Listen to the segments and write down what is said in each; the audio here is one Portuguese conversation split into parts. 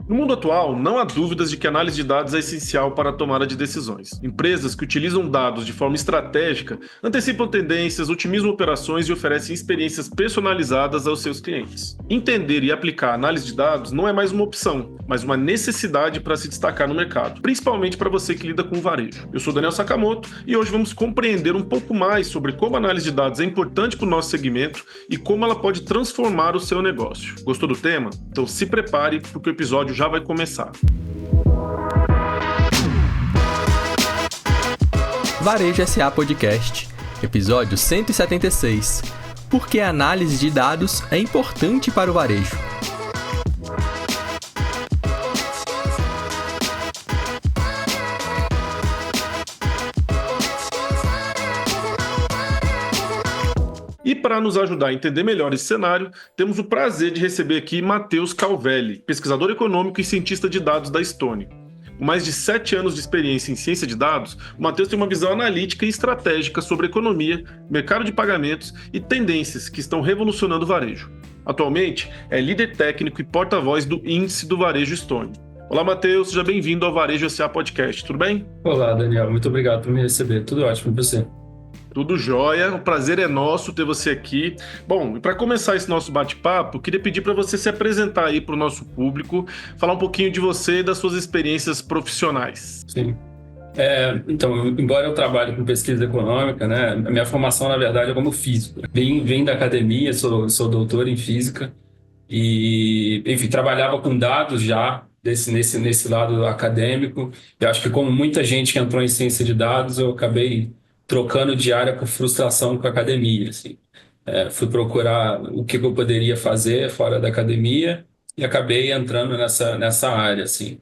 No mundo atual, não há dúvidas de que a análise de dados é essencial para a tomada de decisões. Empresas que utilizam dados de forma estratégica antecipam tendências, otimizam operações e oferecem experiências personalizadas aos seus clientes. Entender e aplicar a análise de dados não é mais uma opção, mas uma necessidade para se destacar no mercado, principalmente para você que lida com o varejo. Eu sou Daniel Sakamoto e hoje vamos compreender um pouco mais sobre como a análise de dados é importante para o nosso segmento e como ela pode transformar o seu negócio. Gostou do tema? Então se prepare porque o episódio já vai começar. Varejo SA Podcast, episódio 176. Por que a análise de dados é importante para o varejo? E para nos ajudar a entender melhor esse cenário, temos o prazer de receber aqui Matheus Calvelli, pesquisador econômico e cientista de dados da Stone. Com mais de 7 anos de experiência em ciência de dados, o Matheus tem uma visão analítica e estratégica sobre economia, mercado de pagamentos e tendências que estão revolucionando o varejo. Atualmente, é líder técnico e porta-voz do Índice do Varejo Stone. Olá, Matheus, seja bem-vindo ao Varejo SA Podcast, tudo bem? Olá, Daniel, muito obrigado por me receber, tudo ótimo e você? Tudo jóia, o prazer é nosso ter você aqui. Bom, e para começar esse nosso bate-papo, queria pedir para você se apresentar aí para o nosso público, falar um pouquinho de você e das suas experiências profissionais. Sim. Então, embora eu trabalhe com pesquisa econômica, né, a minha formação, na verdade, é como físico. Vem da academia, sou doutor em física e, enfim, trabalhava com dados já nesse lado acadêmico. Eu acho que, como muita gente que entrou em ciência de dados, eu acabei trocando de área por frustração com a academia, assim. Fui procurar o que eu poderia fazer fora da academia e acabei entrando nessa área, assim.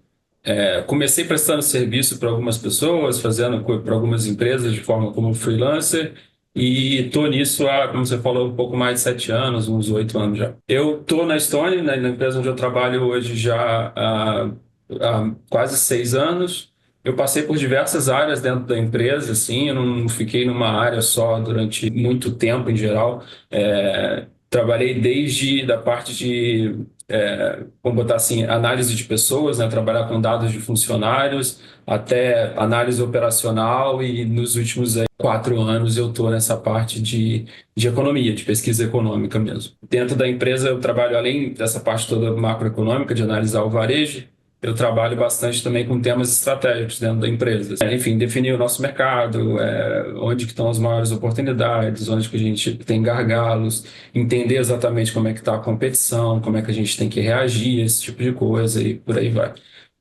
Comecei prestando serviço para algumas pessoas, fazendo para algumas empresas de forma como freelancer e estou nisso há, como você falou, um pouco mais de 7 anos, uns 8 anos já. Eu estou na Stone, né, na empresa onde eu trabalho hoje já há quase 6 anos. Eu passei por diversas áreas dentro da empresa, assim, eu não fiquei numa área só durante muito tempo em geral. Trabalhei desde da parte de, vamos botar assim, análise de pessoas, né, trabalhar com dados de funcionários, até análise operacional e nos últimos 4 anos eu estou nessa parte de economia, de pesquisa econômica mesmo. Dentro da empresa eu trabalho, além dessa parte toda macroeconômica, de analisar o varejo, eu trabalho bastante também com temas estratégicos dentro da empresa. Enfim, definir o nosso mercado, onde que estão as maiores oportunidades, onde que a gente tem gargalos, entender exatamente como é que está a competição, como é que a gente tem que reagir a esse tipo de coisa e por aí vai.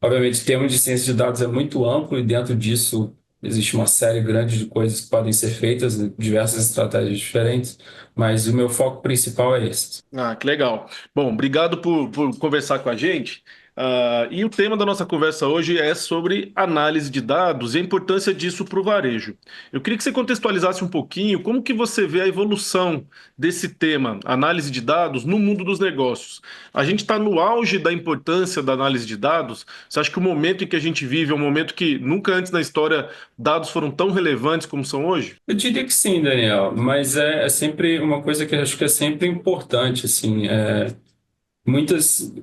Obviamente, o tema de ciência de dados é muito amplo e dentro disso existe uma série grande de coisas que podem ser feitas, diversas estratégias diferentes, mas o meu foco principal é esse. Ah, que legal. Bom, obrigado por conversar com a gente. E o tema da nossa conversa hoje é sobre análise de dados e a importância disso para o varejo. Eu queria que você contextualizasse um pouquinho como que você vê a evolução desse tema, análise de dados, no mundo dos negócios. A gente está no auge da importância da análise de dados. Você acha que o momento em que a gente vive é um momento que nunca antes na história dados foram tão relevantes como são hoje? Eu diria que sim, Daniel, mas é sempre uma coisa que eu acho que é sempre importante, assim,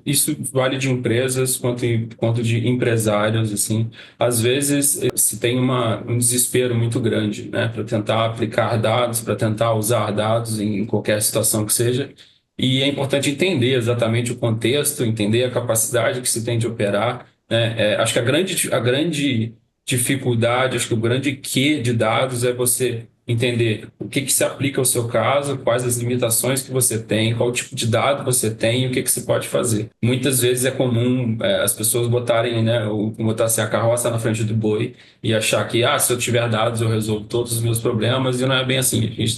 isso vale de empresas quanto de empresários, assim. Às vezes se tem um desespero muito grande, né, para tentar aplicar dados, para tentar usar dados em qualquer situação que seja. E é importante entender exatamente o contexto, entender a capacidade que se tem de operar, né? Acho que a grande dificuldade, acho que o grande quê de dados é você entender o que se aplica ao seu caso, quais as limitações que você tem, qual tipo de dado você tem e o que se pode fazer. Muitas vezes é comum as pessoas botarem, né, botar assim, a carroça na frente do boi e achar que, se eu tiver dados eu resolvo todos os meus problemas, e não é bem assim. A gente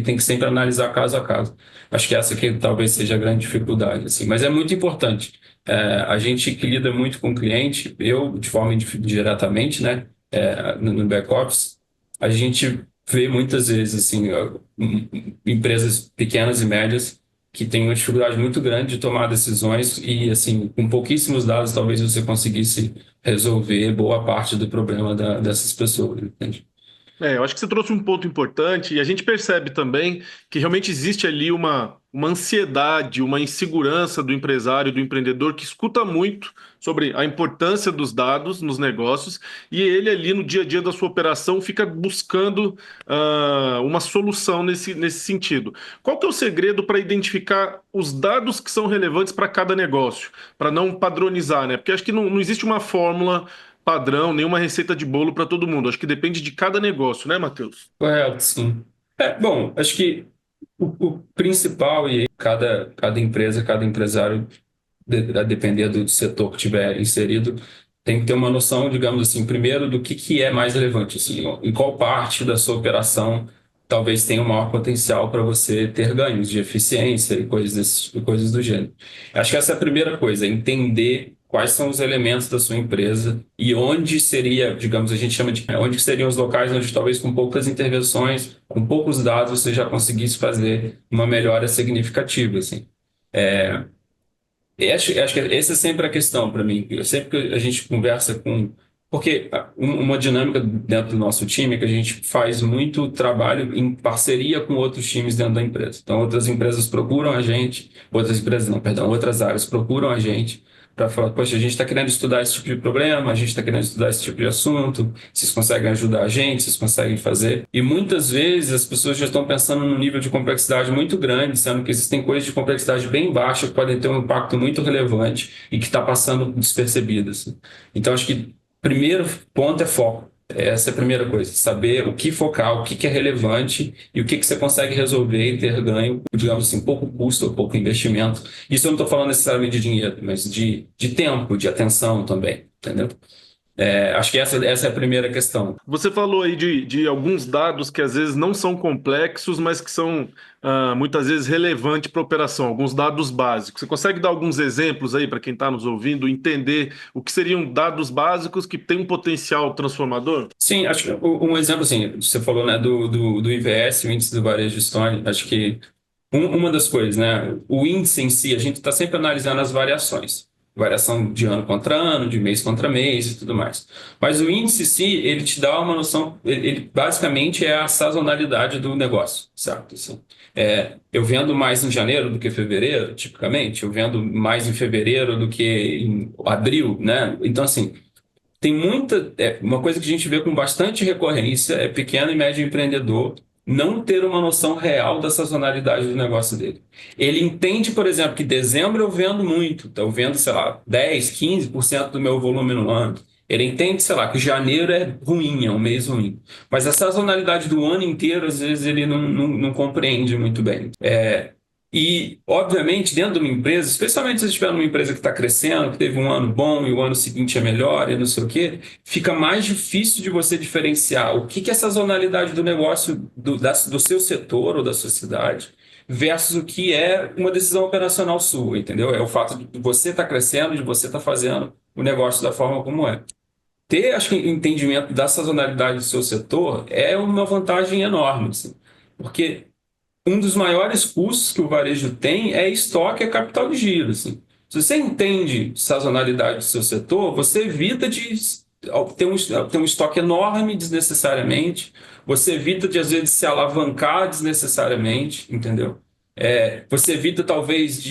tem que sempre analisar caso a caso. Acho que essa aqui talvez seja a grande dificuldade, assim, mas é muito importante. A gente que lida muito com o cliente, eu de forma diretamente, né, no back-office, a gente vê muitas vezes assim, empresas pequenas e médias que têm uma dificuldade muito grande de tomar decisões e, assim, com pouquíssimos dados, talvez você conseguisse resolver boa parte do problema dessas pessoas, entende? Eu acho que você trouxe um ponto importante e a gente percebe também que realmente existe ali uma ansiedade, uma insegurança do empresário, do empreendedor que escuta muito sobre a importância dos dados nos negócios e ele ali no dia a dia da sua operação fica buscando uma solução nesse sentido. Qual que é o segredo para identificar os dados que são relevantes para cada negócio, para não padronizar, né? Porque acho que não existe uma fórmula padrão, nenhuma receita de bolo para todo mundo. Acho que depende de cada negócio, né, Matheus? Correto, sim. Bom, acho que o principal, e aí cada empresa, cada empresário, a depender do setor que tiver inserido, tem que ter uma noção, digamos assim, primeiro do que é mais relevante, assim, em qual parte da sua operação talvez tenha o maior potencial para você ter ganhos de eficiência e coisas do gênero. Acho que essa é a primeira coisa, entender quais são os elementos da sua empresa e onde seria, digamos, a gente chama de onde seriam os locais onde talvez com poucas intervenções, com poucos dados, você já conseguisse fazer uma melhora significativa, assim. Acho que essa é sempre a questão para mim. Sempre que a gente conversa com. Porque uma dinâmica dentro do nosso time é que a gente faz muito trabalho em parceria com outros times dentro da empresa. Então, outras empresas procuram a gente, outras empresas não, perdão, outras áreas procuram a gente para falar: poxa, a gente está querendo estudar esse tipo de problema, a gente está querendo estudar esse tipo de assunto, vocês conseguem ajudar a gente, vocês conseguem fazer. E muitas vezes as pessoas já estão pensando num nível de complexidade muito grande, sendo que existem coisas de complexidade bem baixa que podem ter um impacto muito relevante e que está passando despercebido, assim. Então, acho que o primeiro ponto é foco. Essa é a primeira coisa, saber o que focar, o que é relevante e o que você consegue resolver e ter ganho, digamos assim, pouco custo ou pouco investimento. Isso eu não estou falando necessariamente de dinheiro, mas de tempo, de atenção também, entendeu? Acho que essa é a primeira questão. Você falou aí de alguns dados que às vezes não são complexos, mas que são muitas vezes relevantes para a operação, alguns dados básicos. Você consegue dar alguns exemplos aí para quem está nos ouvindo, entender o que seriam dados básicos que têm um potencial transformador? Sim, acho que um exemplo, assim, você falou, né, do IVS, o Índice do Varejo de Stone, acho que uma das coisas, né, o índice em si, a gente está sempre analisando as variações. Variação de ano contra ano, de mês contra mês e tudo mais. Mas o índice em si, ele te dá uma noção, ele basicamente é a sazonalidade do negócio, certo? Assim, eu vendo mais em janeiro do que em fevereiro, tipicamente, eu vendo mais em fevereiro do que em abril, né? Então, assim, tem uma coisa que a gente vê com bastante recorrência é pequeno e médio empreendedor não ter uma noção real da sazonalidade do negócio dele. Ele entende, por exemplo, que dezembro eu vendo muito, então eu vendo, sei lá, 10, 15% do meu volume no ano. Ele entende, sei lá, que janeiro é ruim, é um mês ruim. Mas a sazonalidade do ano inteiro, às vezes, ele não compreende muito bem. E, obviamente, dentro de uma empresa, especialmente se você estiver numa empresa que está crescendo, que teve um ano bom e o ano seguinte é melhor e não sei o quê, fica mais difícil de você diferenciar o que é sazonalidade do negócio do seu setor ou da sua cidade versus o que é uma decisão operacional sua, entendeu? É o fato de você estar crescendo, de você estar fazendo o negócio da forma como é. Ter, acho que, entendimento da sazonalidade do seu setor é uma vantagem enorme, assim, porque um dos maiores custos que o varejo tem é estoque, é capital de giro, assim. Se você entende sazonalidade do seu setor, você evita de ter um estoque enorme desnecessariamente, você evita de, às vezes, se alavancar desnecessariamente, entendeu? Você evita, talvez,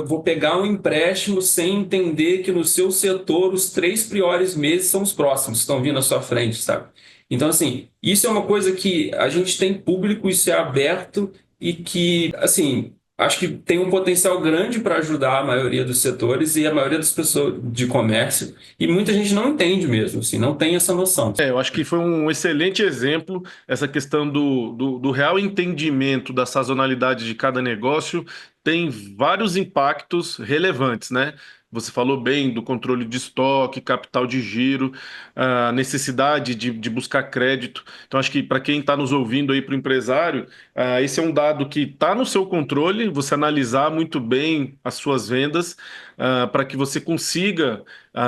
vou pegar um empréstimo sem entender que no seu setor os 3 piores meses são os próximos que estão vindo à sua frente, sabe? Então, assim, isso é uma coisa que a gente tem público, isso é aberto e que, assim, acho que tem um potencial grande para ajudar a maioria dos setores e a maioria das pessoas de comércio. E muita gente não entende mesmo, assim, não tem essa noção. Eu acho que foi um excelente exemplo essa questão do real entendimento da sazonalidade de cada negócio tem vários impactos relevantes, né? Você falou bem do controle de estoque, capital de giro, a necessidade de buscar crédito. Então, acho que para quem está nos ouvindo aí, para o empresário, esse é um dado que está no seu controle, você analisar muito bem as suas vendas, para que você consiga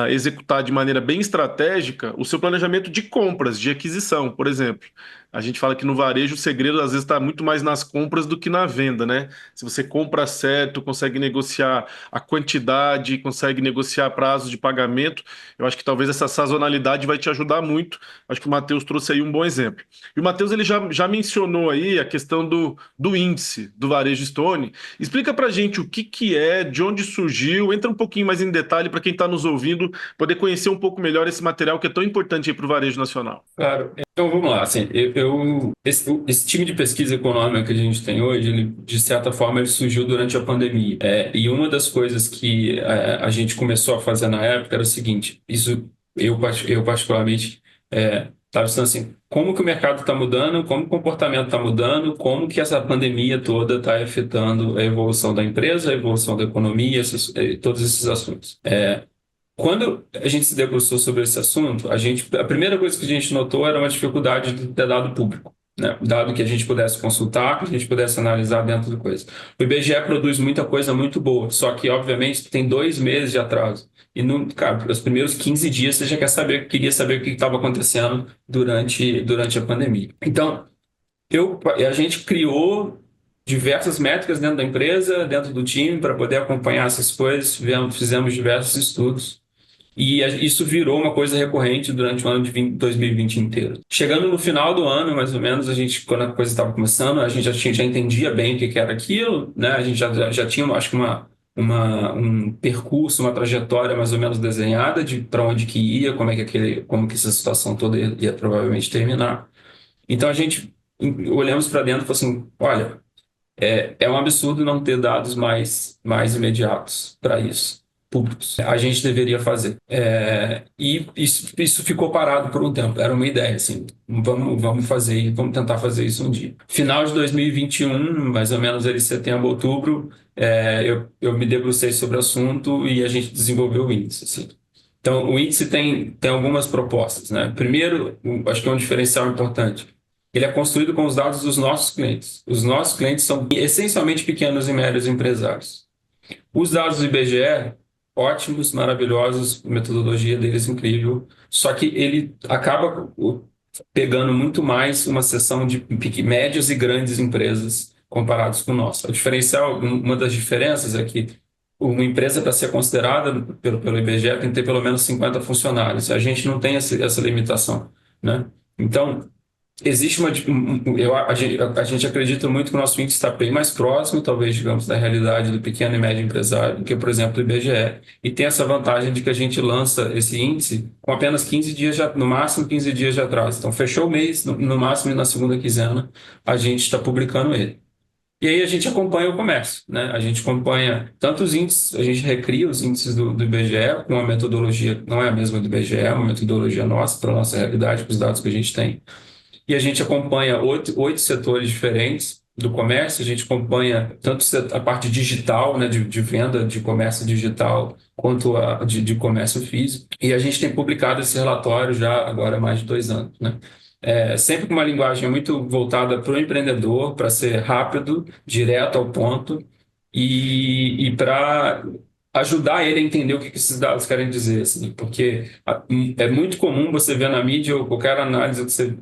executar de maneira bem estratégica o seu planejamento de compras, de aquisição, por exemplo. A gente fala que no varejo o segredo às vezes está muito mais nas compras do que na venda, né? Se você compra certo, consegue negociar a quantidade, consegue negociar prazos de pagamento, eu acho que talvez essa sazonalidade vai te ajudar muito. Acho que o Matheus trouxe aí um bom exemplo. E o Matheus ele já mencionou aí a questão do índice do Varejo Stone. Explica para gente o que é, de onde surgiu, entra um pouquinho mais em detalhe para quem está nos ouvindo poder conhecer um pouco melhor esse material que é tão importante para o varejo nacional. Claro. Então vamos lá. Assim, esse time de pesquisa econômica que a gente tem hoje, ele, de certa forma, ele surgiu durante a pandemia. E uma das coisas que a gente começou a fazer na época era o seguinte: isso eu particularmente estava pensando assim, como que o mercado está mudando, como o comportamento está mudando, como que essa pandemia toda está afetando a evolução da empresa, a evolução da economia, todos esses assuntos. Quando a gente se debruçou sobre esse assunto, a primeira coisa que a gente notou era uma dificuldade de ter dado público, né? Dado que a gente pudesse consultar, que a gente pudesse analisar dentro de coisa. O IBGE produz muita coisa muito boa, só que, obviamente, tem 2 meses de atraso. E, cara, os primeiros 15 dias você já queria saber o que estava acontecendo durante a pandemia. Então, a gente criou diversas métricas dentro da empresa, dentro do time, para poder acompanhar essas coisas, fizemos diversos estudos. E isso virou uma coisa recorrente durante o ano de 2020 inteiro. Chegando no final do ano, mais ou menos, quando a coisa estava começando, a gente já entendia bem o que era aquilo, né? A gente já tinha, acho que um percurso, uma trajetória mais ou menos desenhada de para onde que ia, como que essa situação toda ia provavelmente terminar. Então a gente olhamos para dentro e falamos assim, olha, é um absurdo não ter dados mais imediatos para isso, públicos. A gente deveria fazer. E isso ficou parado por um tempo. Era uma ideia, assim, vamos fazer, vamos tentar fazer isso um dia. Final de 2021, mais ou menos ali setembro, outubro, eu me debrucei sobre o assunto e a gente desenvolveu o índice, assim. Então, o índice tem algumas propostas, né? Primeiro, acho que é um diferencial importante. Ele é construído com os dados dos nossos clientes. Os nossos clientes são essencialmente pequenos e médios empresários. Os dados do IBGE, ótimos, maravilhosos, a metodologia deles é incrível, só que ele acaba pegando muito mais uma seção de médias e grandes empresas comparados com o nosso. O diferencial, uma das diferenças é que uma empresa, para ser considerada pelo IBGE, tem que ter pelo menos 50 funcionários. A gente não tem essa limitação, né? Então, existe a gente acredita muito que o nosso índice está bem mais próximo, talvez, digamos, da realidade do pequeno e médio empresário do que, por exemplo, o IBGE. E tem essa vantagem de que a gente lança esse índice com apenas 15 dias, no máximo 15 dias de atraso. Então, fechou o mês, no máximo na segunda quinzena, a gente está publicando ele. E aí a gente acompanha o comércio, né? A gente acompanha tanto os índices, a gente recria os índices do IBGE com uma metodologia, não é a mesma do IBGE, é uma metodologia nossa, para a nossa realidade, com os dados que a gente tem. E a gente acompanha 8 setores diferentes do comércio, a gente acompanha tanto a parte digital, né, de venda de comércio digital, quanto de comércio físico. E a gente tem publicado esse relatório já agora há mais de 2 anos, né? Sempre com uma linguagem muito voltada para o empreendedor, para ser rápido, direto ao ponto e para ajudar ele a entender o que esses dados querem dizer, assim, porque é muito comum você ver na mídia ou qualquer análise que você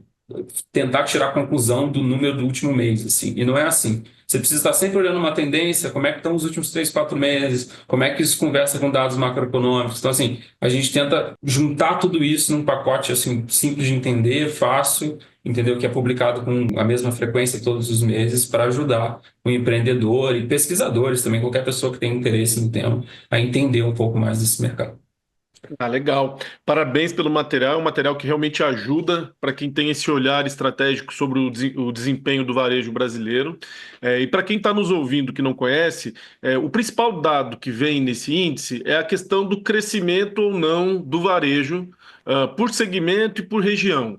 tentar tirar a conclusão do número do último mês, assim, e não é assim. Você precisa estar sempre olhando uma tendência, como é que estão os últimos 3, 4 meses, como é que isso conversa com dados macroeconômicos. Então, assim, a gente tenta juntar tudo isso num pacote, assim, simples de entender, fácil, entendeu? Que é publicado com a mesma frequência todos os meses para ajudar o empreendedor e pesquisadores também, qualquer pessoa que tenha interesse no tema, a entender um pouco mais desse mercado. Legal. Parabéns pelo material, um material que realmente ajuda para quem tem esse olhar estratégico sobre o desempenho do varejo brasileiro. E para quem está nos ouvindo que não conhece, o principal dado que vem nesse índice é a questão do crescimento ou não do varejo por segmento e por região.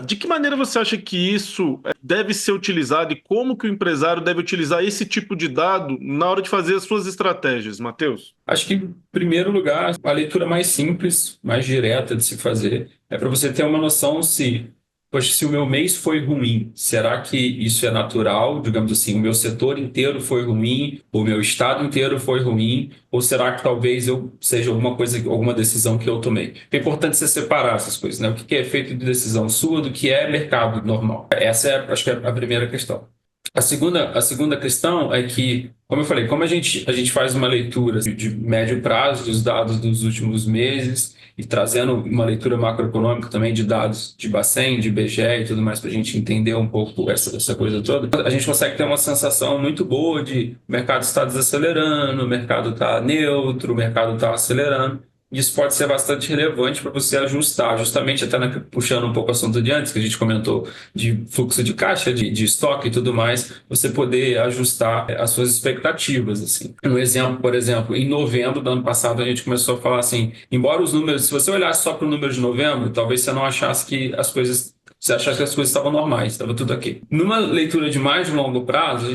De que maneira você acha que isso deve ser utilizado e como que o empresário deve utilizar esse tipo de dado na hora de fazer as suas estratégias, Matheus? Acho que, em primeiro lugar, a leitura mais simples, mais direta de se fazer, é para você ter uma noção se poxa, se o meu mês foi ruim, será que isso é natural? Digamos assim, o meu setor inteiro foi ruim, o meu estado inteiro foi ruim, ou será que talvez eu seja alguma coisa, alguma decisão que eu tomei? É importante você separar essas coisas, né? O que é efeito de decisão sua do que é mercado normal. Essa é, acho que é a primeira questão. A segunda questão é que, como eu falei, como a gente faz uma leitura de médio prazo dos dados dos últimos meses e trazendo uma leitura macroeconômica também de dados de Bacen, de IBGE e tudo mais para a gente entender um pouco essa coisa toda, a gente consegue ter uma sensação muito boa de o mercado está desacelerando, o mercado está neutro, o mercado está acelerando. Isso pode ser bastante relevante para você ajustar, justamente até puxando um pouco o assunto de antes, que a gente comentou de fluxo de caixa, de estoque e tudo mais, você poder ajustar as suas expectativas, assim. Um exemplo, por exemplo, em novembro do ano passado a gente começou a falar assim, embora os números, se você olhasse só para o número de novembro, talvez você não achasse que as coisas você achasse que as coisas estavam normais, estava tudo aqui. Numa leitura de mais de longo prazo,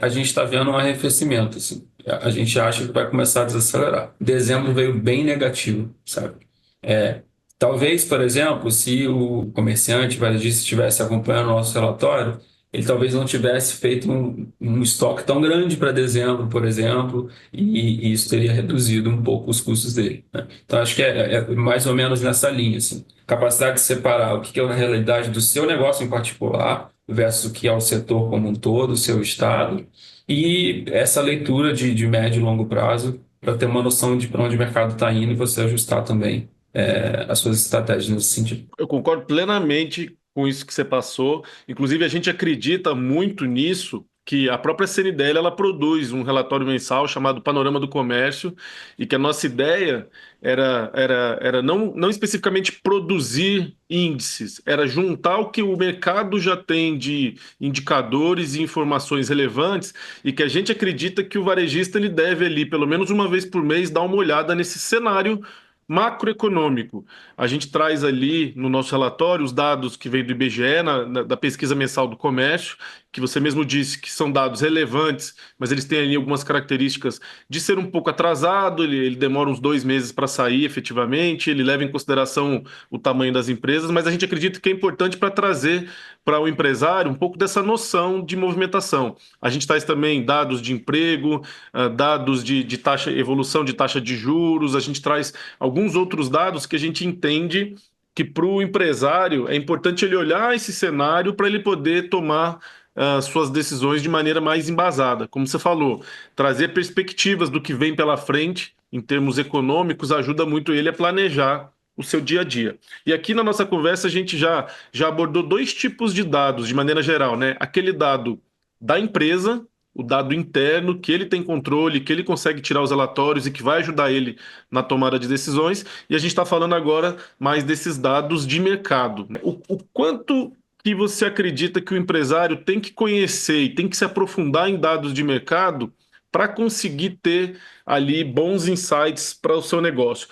a gente está vendo um arrefecimento, assim. A gente acha que vai começar a desacelerar. Dezembro veio bem negativo, sabe? Talvez, por exemplo, se o comerciante varejista estivesse acompanhando o nosso relatório, ele talvez não tivesse feito um estoque tão grande para dezembro, por exemplo, e isso teria reduzido um pouco os custos dele, né? Então, acho que é mais ou menos nessa linha, assim. Capacidade de separar o que é a realidade do seu negócio em particular versus o que é o setor como um todo, o seu estado, e essa leitura de médio e longo prazo para ter uma noção de para onde o mercado está indo e você ajustar também as suas estratégias nesse sentido. Eu concordo plenamente com isso que você passou. Inclusive, a gente acredita muito nisso, que a própria CNDL ela produz um relatório mensal chamado Panorama do Comércio, e que a nossa ideia era não especificamente produzir índices, era juntar o que o mercado já tem de indicadores e informações relevantes, e que a gente acredita que o varejista ele deve ali, pelo menos uma vez por mês, dar uma olhada nesse cenário macroeconômico. A gente traz ali no nosso relatório os dados que vem do IBGE, da pesquisa mensal do comércio, que você mesmo disse que são dados relevantes, mas eles têm ali algumas características de ser um pouco atrasado, ele demora uns 2 meses para sair efetivamente, ele leva em consideração o tamanho das empresas, mas a gente acredita que é importante para trazer para o empresário um pouco dessa noção de movimentação. A gente traz também dados de emprego, dados de taxa, evolução de taxa de juros, a gente traz alguns outros dados que a gente entende que para o empresário é importante ele olhar esse cenário para ele poder tomar suas decisões de maneira mais embasada. Como você falou, trazer perspectivas do que vem pela frente em termos econômicos ajuda muito ele a planejar o seu dia a dia. E aqui na nossa conversa a gente já abordou 2 tipos de dados de maneira geral, né? Aquele dado da empresa, o dado interno, que ele tem controle, que ele consegue tirar os relatórios e que vai ajudar ele na tomada de decisões. E a gente está falando agora mais desses dados de mercado. O quanto que você acredita que o empresário tem que conhecer e tem que se aprofundar em dados de mercado para conseguir ter ali bons insights para o seu negócio?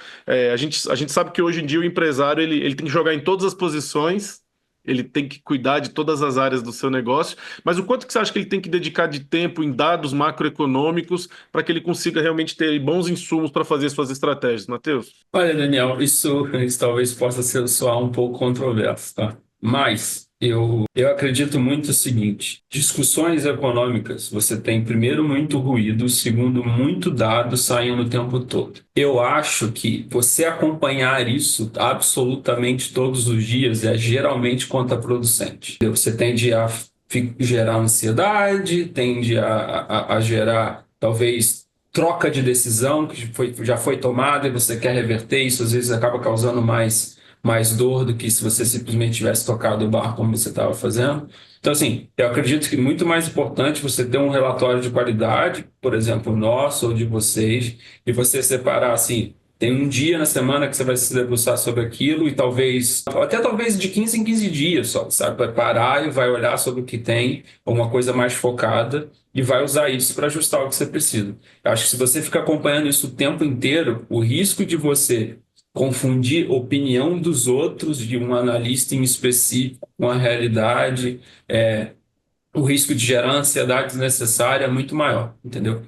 A gente sabe que hoje em dia o empresário ele tem que jogar em todas as posições, ele tem que cuidar de todas as áreas do seu negócio, mas o quanto que você acha que ele tem que dedicar de tempo em dados macroeconômicos para que ele consiga realmente ter bons insumos para fazer suas estratégias, Matheus? Olha, Daniel, isso talvez possa soar um pouco controverso, tá? Mas eu acredito muito o seguinte: discussões econômicas, você tem primeiro muito ruído, segundo muito dado saindo o tempo todo. Eu acho que você acompanhar isso absolutamente todos os dias é geralmente contraproducente. Você tende a gerar ansiedade, tende a gerar talvez troca de decisão que já foi tomada e você quer reverter isso, às vezes acaba causando mais dor do que se você simplesmente tivesse tocado o barco como você estava fazendo. Então, assim, eu acredito que é muito mais importante você ter um relatório de qualidade, por exemplo, nosso ou de vocês, e você separar, assim, tem um dia na semana que você vai se debruçar sobre aquilo e talvez de 15 em 15 dias só, sabe? Vai parar e vai olhar sobre o que tem, uma coisa mais focada, e vai usar isso para ajustar o que você precisa. Eu acho que se você fica acompanhando isso o tempo inteiro, o risco de você confundir opinião dos outros, de um analista em específico, com a realidade, o risco de gerar ansiedade desnecessária é muito maior, entendeu?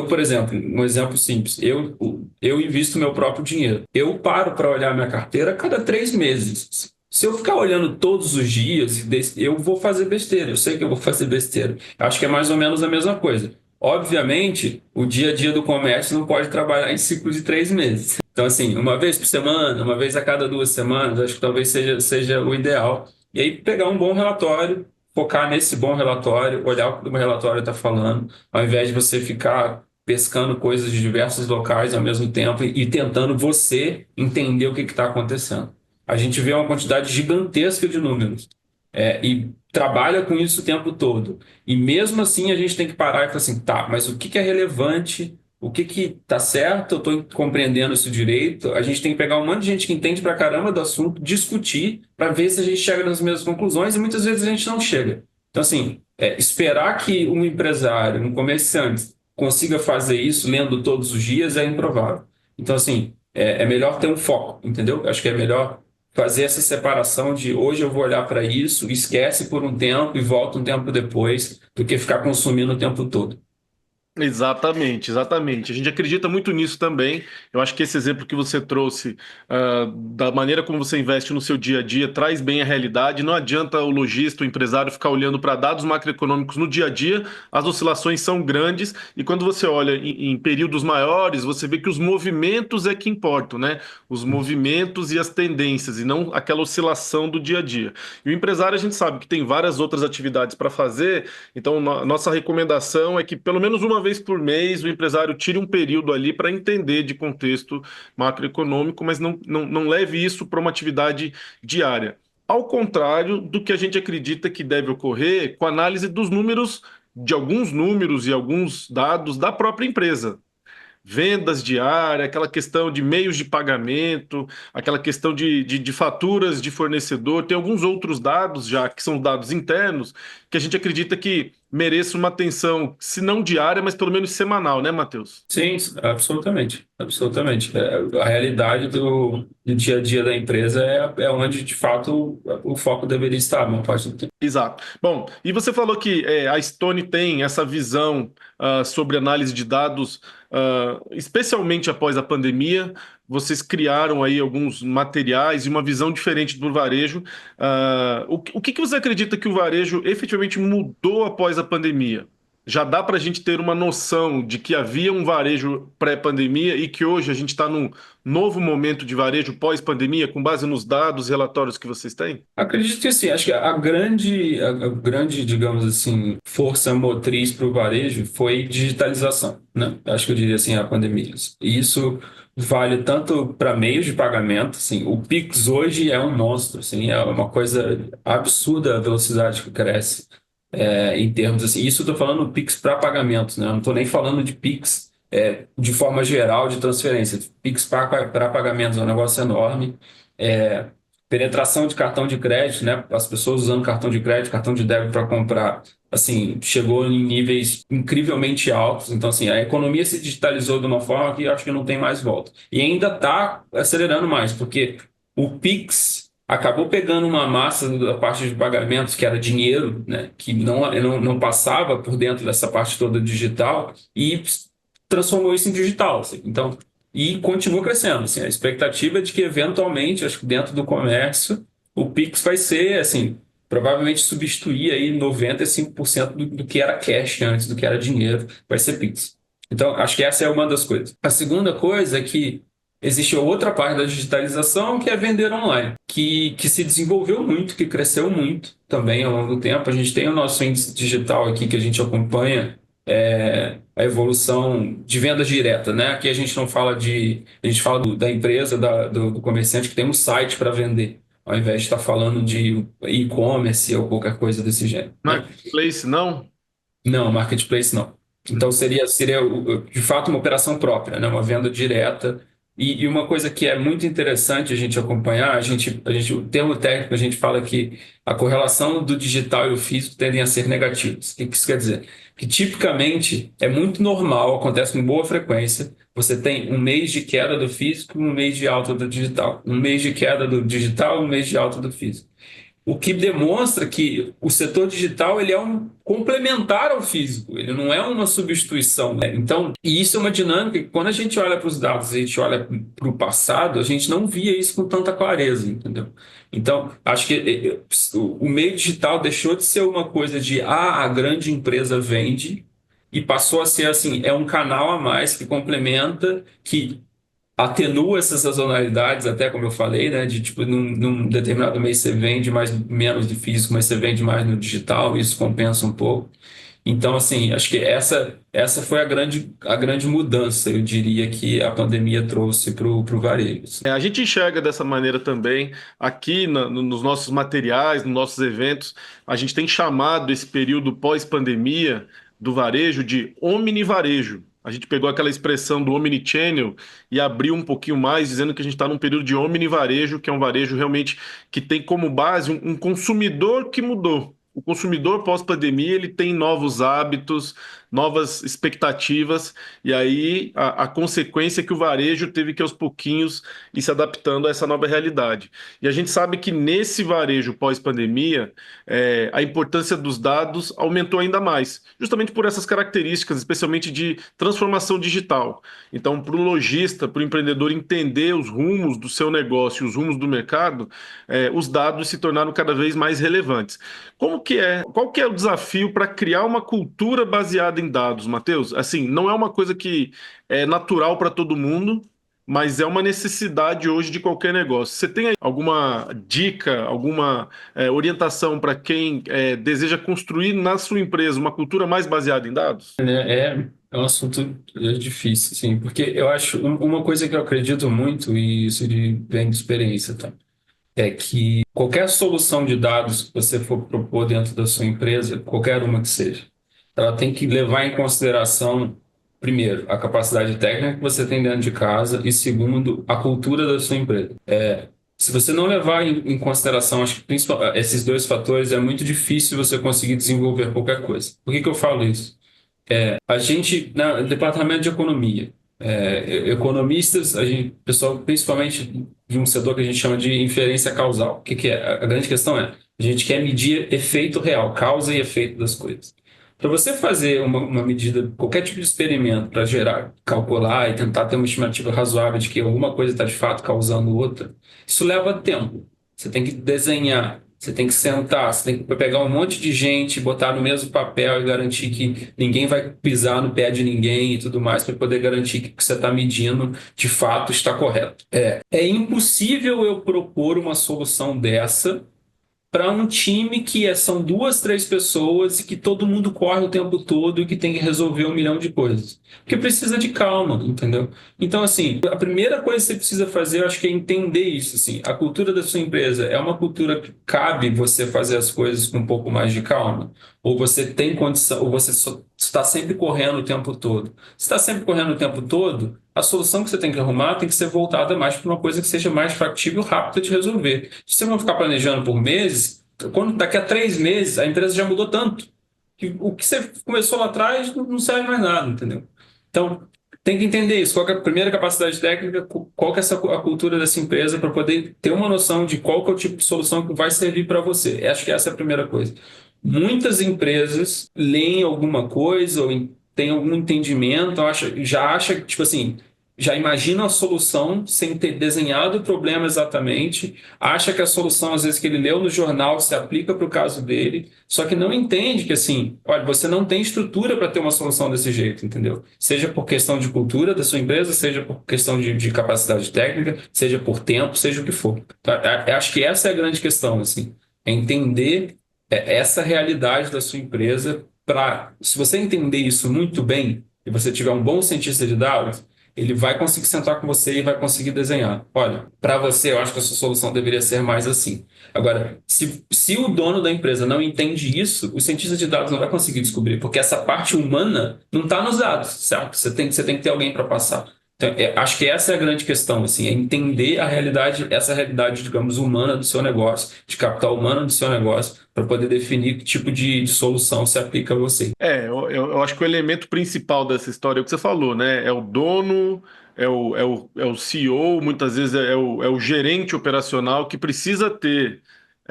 Por exemplo, um exemplo simples, eu invisto meu próprio dinheiro. Eu paro para olhar minha carteira a cada 3 meses. Se eu ficar olhando todos os dias, eu vou fazer besteira, eu sei que eu vou fazer besteira. Acho que é mais ou menos a mesma coisa. Obviamente, o dia a dia do comércio não pode trabalhar em ciclo de 3 meses. Então, assim, uma vez por semana, uma vez a cada 2 semanas, acho que talvez seja o ideal. E aí, pegar um bom relatório, focar nesse bom relatório, olhar o que o relatório está falando, ao invés de você ficar pescando coisas de diversos locais ao mesmo tempo e tentando você entender o que está acontecendo. A gente vê uma quantidade gigantesca de números e trabalha com isso o tempo todo. E mesmo assim a gente tem que parar e falar assim, tá, mas o que que é relevante? O que que tá certo? Eu estou compreendendo isso direito? A gente tem que pegar um monte de gente que entende pra caramba do assunto, discutir para ver se a gente chega nas mesmas conclusões e muitas vezes a gente não chega. Então, assim, esperar que um empresário, um comerciante consiga fazer isso lendo todos os dias é improvável. Então, assim, é melhor ter um foco, entendeu? Acho que é melhor fazer essa separação de hoje eu vou olhar para isso, esquece por um tempo e volta um tempo depois, do que ficar consumindo o tempo todo. Exatamente, exatamente. A gente acredita muito nisso também. Eu acho que esse exemplo que você trouxe, da maneira como você investe no seu dia a dia, traz bem a realidade. Não adianta o lojista, o empresário ficar olhando para dados macroeconômicos no dia a dia, as oscilações são grandes e quando você olha em períodos maiores, você vê que os movimentos é que importam, né? Os movimentos e as tendências e não aquela oscilação do dia a dia. E o empresário, a gente sabe que tem várias outras atividades para fazer, então nossa recomendação é que pelo menos uma vez por mês o empresário tire um período ali para entender de contexto macroeconômico, mas não leve isso para uma atividade diária. Ao contrário do que a gente acredita que deve ocorrer com a análise dos números, de alguns números e alguns dados da própria empresa. Vendas diárias, aquela questão de meios de pagamento, aquela questão de faturas de fornecedor. Tem alguns outros dados já, que são dados internos, que a gente acredita que mereça uma atenção, se não diária, mas pelo menos semanal, né, Matheus? Sim, absolutamente, absolutamente. A realidade do dia a dia da empresa é onde, de fato, o foco deveria estar, uma parte do tempo. Exato. Bom, e você falou que a Stone tem essa visão sobre análise de dados, especialmente após a pandemia. Vocês criaram aí alguns materiais e uma visão diferente do varejo. O que você acredita que o varejo efetivamente mudou após a pandemia? Já dá para a gente ter uma noção de que havia um varejo pré-pandemia e que hoje a gente está num novo momento de varejo pós-pandemia, com base nos dados, relatórios que vocês têm? Acredito que sim. Acho que a grande, digamos assim, força motriz para o varejo foi digitalização, né? Acho que eu diria assim, a pandemia. E isso vale tanto para meios de pagamento, assim, o Pix hoje é um monstro, assim, é uma coisa absurda a velocidade que cresce, em termos assim. Isso eu estou falando Pix para pagamentos, né? Eu não estou nem falando de Pix de forma geral de transferência. Pix para pagamentos é um negócio enorme. É, penetração de cartão de crédito, né? As pessoas usando cartão de crédito, cartão de débito para comprar, assim, chegou em níveis incrivelmente altos. Então, assim, a economia se digitalizou de uma forma que eu acho que não tem mais volta. E ainda está acelerando mais, porque o Pix acabou pegando uma massa da parte de pagamentos, que era dinheiro, né? Que não passava por dentro dessa parte toda digital, e transformou isso em digital, assim. Então, e continua crescendo. Assim, a expectativa é de que, eventualmente, acho que dentro do comércio, o Pix vai ser, assim, provavelmente substituir aí 95% do que era cash antes, do que era dinheiro, vai ser Pix. Então, acho que essa é uma das coisas. A segunda coisa é que existe outra parte da digitalização, que é vender online, que se desenvolveu muito, que cresceu muito também ao longo do tempo. A gente tem o nosso índice digital aqui que a gente acompanha, a evolução de venda direta, né? Aqui a gente não fala a gente fala da empresa, do comerciante que tem um site para vender, ao invés de estar falando de e-commerce ou qualquer coisa desse gênero, né? Marketplace, não? Não, marketplace não. Então seria de fato uma operação própria, né? Uma venda direta. E uma coisa que é muito interessante a gente acompanhar, o termo técnico, a gente fala que a correlação do digital e o físico tendem a ser negativos. O que isso quer dizer? Que tipicamente é muito normal, acontece com boa frequência, você tem um mês de queda do físico e um mês de alta do digital. Um mês de queda do digital e um mês de alta do físico. o que demonstra que o setor digital ele é um complementar ao físico, ele não é uma substituição, né? Então, e isso é uma dinâmica que quando a gente olha para os dados, a gente olha para o passado, a gente não via isso com tanta clareza, entendeu? Então, acho que o meio digital deixou de ser uma coisa de a grande empresa vende e passou a ser assim, é um canal a mais que complementa, que atenua essas sazonalidades, até como eu falei, né? De tipo, num determinado mês você vende mais, menos de físico, mas você vende mais no digital, isso compensa um pouco. Então, assim, acho que essa foi a grande mudança, eu diria, que a pandemia trouxe para o varejo. Assim. A gente enxerga dessa maneira também aqui nos nossos materiais, nos nossos eventos. A gente tem chamado esse período pós-pandemia do varejo de omnivarejo. A gente pegou aquela expressão do omnichannel e abriu um pouquinho mais, dizendo que a gente está num período de omnivarejo, que é um varejo realmente que tem como base um consumidor que mudou. O consumidor pós-pandemia ele tem novos hábitos, novas expectativas, e aí a consequência é que o varejo teve que aos pouquinhos ir se adaptando a essa nova realidade. E a gente sabe que nesse varejo pós-pandemia, a importância dos dados aumentou ainda mais, justamente por essas características, especialmente de transformação digital. Então, para o lojista, para o empreendedor entender os rumos do seu negócio, os rumos do mercado, os dados se tornaram cada vez mais relevantes. Qual que é o desafio para criar uma cultura baseada em dados, Matheus? Assim, não é uma coisa que é natural para todo mundo, mas é uma necessidade hoje de qualquer negócio. Você tem aí alguma dica, alguma orientação para quem deseja construir na sua empresa uma cultura mais baseada em dados? É um assunto difícil, assim, porque eu acho uma coisa que eu acredito muito, e isso vem de experiência, tá? É que qualquer solução de dados que você for propor dentro da sua empresa, qualquer uma que seja, ela tem que levar em consideração, primeiro, a capacidade técnica que você tem dentro de casa e, segundo, a cultura da sua empresa. Se você não levar em consideração, acho que esses dois fatores, é muito difícil você conseguir desenvolver qualquer coisa. Por que eu falo isso? A gente, no departamento de economia, economistas, pessoal, principalmente de um setor que a gente chama de inferência causal. O que é? A grande questão é, a gente quer medir efeito real, causa e efeito das coisas. Para você fazer uma medida, qualquer tipo de experimento para gerar, calcular e tentar ter uma estimativa razoável de que alguma coisa está de fato causando outra, isso leva tempo. Você tem que desenhar, você tem que sentar, você tem que pegar um monte de gente, botar no mesmo papel e garantir que ninguém vai pisar no pé de ninguém e tudo mais, para poder garantir que o que você está medindo de fato está correto. É impossível eu propor uma solução dessa para um time que são duas, três pessoas e que todo mundo corre o tempo todo e que tem que resolver um milhão de coisas. Porque precisa de calma, entendeu? Então, assim, a primeira coisa que você precisa fazer, eu acho que é entender isso, assim. A cultura da sua empresa é uma cultura que cabe você fazer as coisas com um pouco mais de calma? Ou você tem condição, ou você só está sempre correndo o tempo todo? Se está sempre correndo o tempo todo, a solução que você tem que arrumar tem que ser voltada mais para uma coisa que seja mais factível, rápida de resolver. Se você não ficar planejando por meses, quando daqui a 3 meses a empresa já mudou tanto que o que você começou lá atrás não serve mais nada, entendeu? Então, tem que entender isso. Qual que é a primeira capacidade técnica, qual que é a cultura dessa empresa para poder ter uma noção de qual que é o tipo de solução que vai servir para você. Acho que essa é a primeira coisa. Muitas empresas leem alguma coisa ou têm algum entendimento, já acha que, tipo assim, já imagina a solução sem ter desenhado o problema exatamente, acha que a solução, às vezes, que ele leu no jornal se aplica para o caso dele, só que não entende que, assim, olha, você não tem estrutura para ter uma solução desse jeito, entendeu? Seja por questão de cultura da sua empresa, seja por questão de capacidade técnica, seja por tempo, seja o que for. Tá? Acho que essa é a grande questão, assim, é entender essa realidade da sua empresa se você entender isso muito bem e você tiver um bom cientista de dados, ele vai conseguir sentar com você e vai conseguir desenhar. Olha, para você, eu acho que a sua solução deveria ser mais assim. Agora, se o dono da empresa não entende isso, o cientista de dados não vai conseguir descobrir, porque essa parte humana não está nos dados, certo? Você tem que ter alguém para passar. Então, acho que essa é a grande questão, assim, é entender essa realidade, digamos, humana do seu negócio, de capital humano do seu negócio, para poder definir que tipo de solução se aplica a você. Eu acho que o elemento principal dessa história é o que você falou, né? É o dono, é o CEO, muitas vezes é o gerente operacional que precisa ter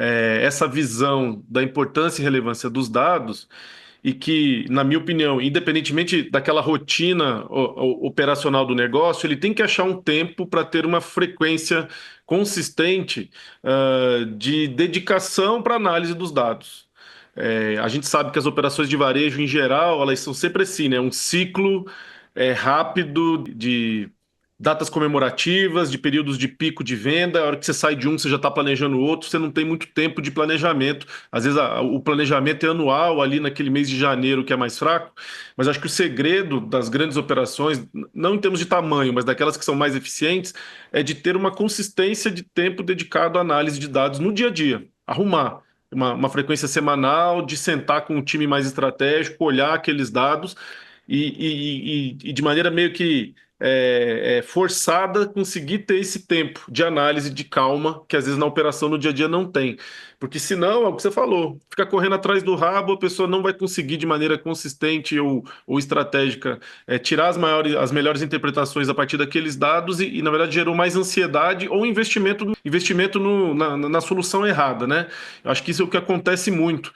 essa visão da importância e relevância dos dados e que, na minha opinião, independentemente daquela rotina operacional do negócio, ele tem que achar um tempo para ter uma frequência consistente, de dedicação para análise dos dados. A gente sabe que as operações de varejo, em geral, elas são sempre assim, né? Um ciclo rápido de datas comemorativas, de períodos de pico de venda. A hora que você sai de um, você já está planejando outro, você não tem muito tempo de planejamento. Às vezes o planejamento é anual, ali naquele mês de janeiro, que é mais fraco. Mas acho que o segredo das grandes operações, não em termos de tamanho, mas daquelas que são mais eficientes, é de ter uma consistência de tempo dedicado à análise de dados no dia a dia. Arrumar uma frequência semanal, de sentar com um time mais estratégico, olhar aqueles dados e de maneira meio que forçada conseguir ter esse tempo de análise, de calma, que às vezes na operação no dia a dia não tem. Porque senão, é o que você falou, fica correndo atrás do rabo, a pessoa não vai conseguir de maneira consistente ou estratégica tirar as melhores interpretações a partir daqueles dados e, na verdade, gerou mais ansiedade ou investimento na solução errada, né? Eu acho que isso é o que acontece muito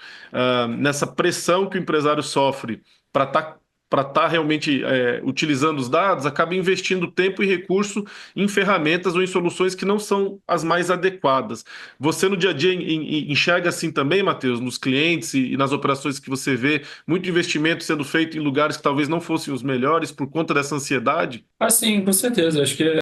nessa pressão que o empresário sofre para estar realmente utilizando os dados, acaba investindo tempo e recurso em ferramentas ou em soluções que não são as mais adequadas. Você no dia a dia enxerga assim também, Matheus, nos clientes e nas operações que você vê, muito investimento sendo feito em lugares que talvez não fossem os melhores por conta dessa ansiedade? Ah, sim, com certeza. Acho que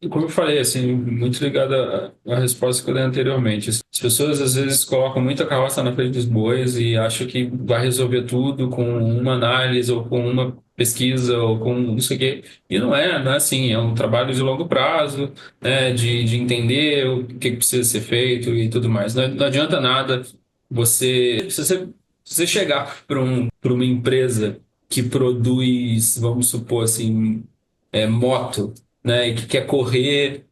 como eu falei, assim, muito ligada à resposta que eu dei anteriormente. As pessoas às vezes colocam muita carroça na frente dos bois e acham que vai resolver tudo com uma análise ou com uma pesquisa ou com não sei o quê. E não é assim, é um trabalho de longo prazo, né, de entender o que precisa ser feito e tudo mais. Não adianta nada se você chegar para uma empresa que produz, vamos supor assim, moto, né, e que quer correr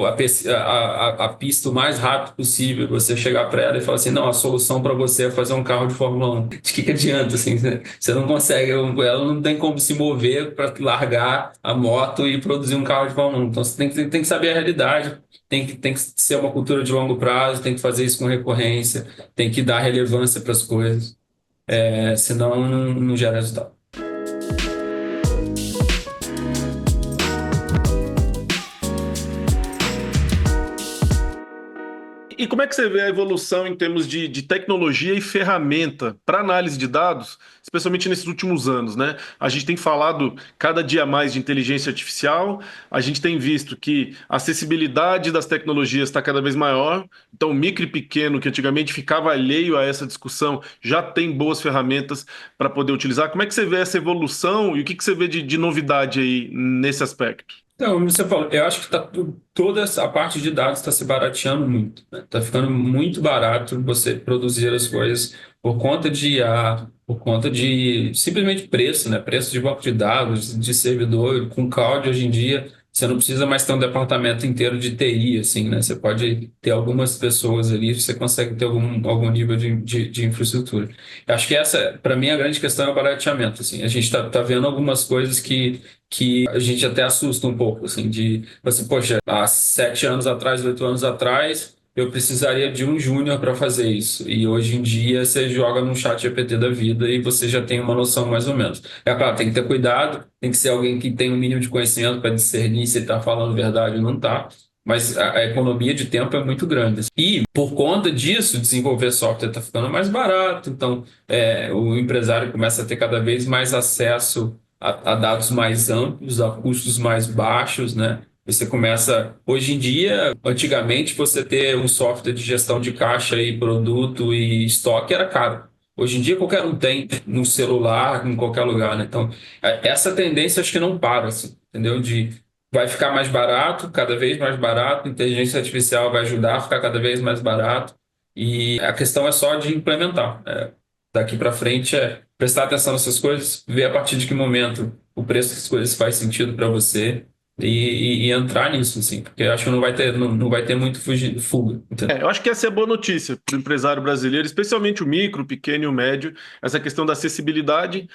a pista o mais rápido possível, você chegar para ela e falar assim, não, a solução para você é fazer um carro de Fórmula 1. De que adianta, assim, né? Você não consegue, ela não tem como se mover para largar a moto e produzir um carro de Fórmula 1. Então você tem que saber a realidade, tem que ser uma cultura de longo prazo, tem que fazer isso com recorrência, tem que dar relevância para as coisas, senão não gera resultado. E como é que você vê a evolução em termos de tecnologia e ferramenta para análise de dados, especialmente nesses últimos anos, né? A gente tem falado cada dia mais de inteligência artificial, a gente tem visto que a acessibilidade das tecnologias está cada vez maior, então o micro e pequeno, que antigamente ficava alheio a essa discussão, já tem boas ferramentas para poder utilizar. Como é que você vê essa evolução e o que você vê de novidade aí nesse aspecto? Então, como você falou, eu acho que toda essa parte de dados está se barateando muito, né? Está ficando muito barato você produzir as coisas por conta de IA, por conta de simplesmente preço, né? Preço de banco de dados, de servidor, com cloud hoje em dia, você não precisa mais ter um departamento inteiro de TI, assim, né? Você pode ter algumas pessoas ali, você consegue ter algum nível de infraestrutura. Eu acho que essa, para mim, a grande questão é o barateamento, assim. A gente está vendo algumas coisas que a gente até assusta um pouco, assim, assim, poxa, há 7 anos atrás, 8 anos atrás, eu precisaria de um júnior para fazer isso. E hoje em dia você joga no chat GPT da vida e você já tem uma noção mais ou menos. É claro, tem que ter cuidado, tem que ser alguém que tem um mínimo de conhecimento para discernir se ele está falando verdade ou não está. Mas a economia de tempo é muito grande. E, por conta disso, desenvolver software está ficando mais barato. Então, o empresário começa a ter cada vez mais acesso a dados mais amplos, a custos mais baixos, né? Você começa, hoje em dia, antigamente você ter um software de gestão de caixa e produto e estoque era caro. Hoje em dia qualquer um tem no celular, em qualquer lugar, né? Então, essa tendência acho que não para, assim, entendeu? Vai ficar mais barato, cada vez mais barato, a inteligência artificial vai ajudar a ficar cada vez mais barato e a questão é só de implementar. Daqui para frente prestar atenção nessas coisas, ver a partir de que momento o preço das coisas faz sentido para você e entrar nisso, assim, porque eu acho que não vai ter muito fuga. Eu acho que essa é a boa notícia para o empresário brasileiro, especialmente o micro, o pequeno e o médio, essa questão da acessibilidade.